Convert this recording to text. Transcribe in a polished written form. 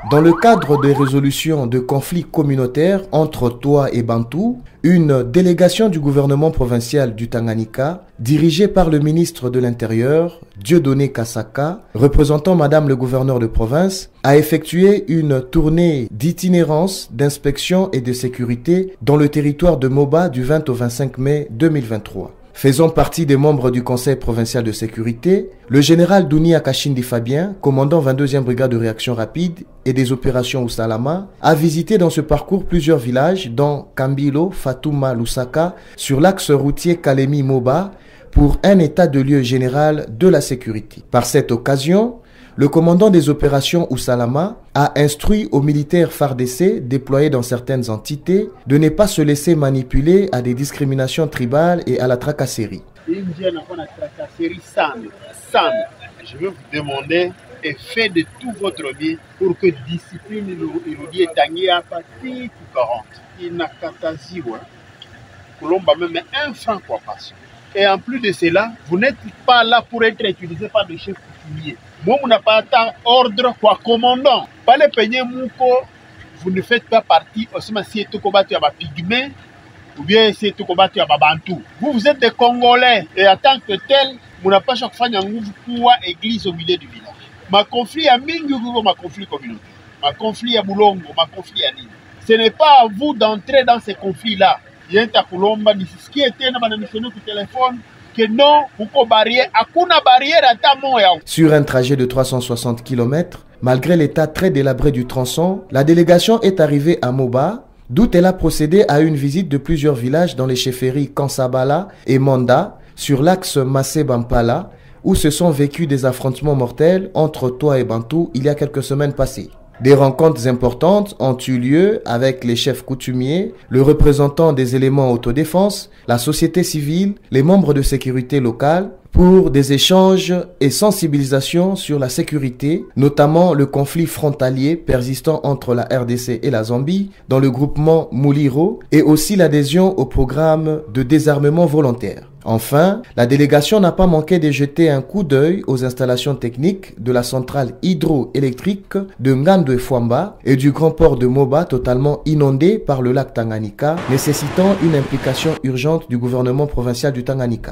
Dans le cadre des résolutions de conflits communautaires entre Toa et Bantu, une délégation du gouvernement provincial du Tanganyika, dirigée par le ministre de l'Intérieur, Dieudonné Kasaka, représentant Madame le gouverneur de province, a effectué une tournée d'itinérance, d'inspection et de sécurité dans le territoire de Moba du 20 au 25 mai 2023. Faisant partie des membres du Conseil provincial de sécurité, le général Dunia Kashindi Fabien, commandant 22e brigade de réaction rapide et des opérations Usalama, a visité dans ce parcours plusieurs villages dont Kambilo, Fatuma, Lusaka, sur l'axe routier Kalemi-Moba pour un état de lieu général de la sécurité. Par cette occasion, le commandant des opérations Usalama a instruit aux militaires FARDC déployés dans certaines entités de ne pas se laisser manipuler à des discriminations tribales et à la tracasserie. Je veux vous demander et faites de tout votre vie pour que discipline irudie tangia hapa siku 40. Inakataziwa kulomba même un franc kwa passion. Et en plus de cela, vous n'êtes pas là pour être utilisé par des chefs coutumiers. Moi, vous n'avez pas ordre quoi commandant. Pas les peigner mouko, vous ne faites pas partie aussi si tout combattu à pygmée ou bien si tout combattu à bantu. Vous êtes des Congolais et en tant que tel, vous n'avez pas chaque fois une église au milieu du village. Ma conflit à Mingu, ma conflit communautaire. Ma conflit à Boulongo, ma conflit à Nîmes. Ce n'est pas à vous d'entrer dans ces conflits-là. Ce qui était dans le téléphone, que non, sur un trajet de 360 km, malgré l'état très délabré du tronçon, la délégation est arrivée à Moba, d'où elle a procédé à une visite de plusieurs villages dans les chefferies Kansabala et Manda, sur l'axe Massé-Bampala, où se sont vécus des affrontements mortels entre Toa et Bantu il y a quelques semaines passées. Des rencontres importantes ont eu lieu avec les chefs coutumiers, le représentant des éléments autodéfense, la société civile, les membres de sécurité locale, pour des échanges et sensibilisations sur la sécurité, notamment le conflit frontalier persistant entre la RDC et la Zambie dans le groupement Muliro et aussi l'adhésion au programme de désarmement volontaire. Enfin, la délégation n'a pas manqué de jeter un coup d'œil aux installations techniques de la centrale hydroélectrique de Ngandwe Fwamba et du grand port de Moba totalement inondé par le lac Tanganyika, nécessitant une implication urgente du gouvernement provincial du Tanganyika.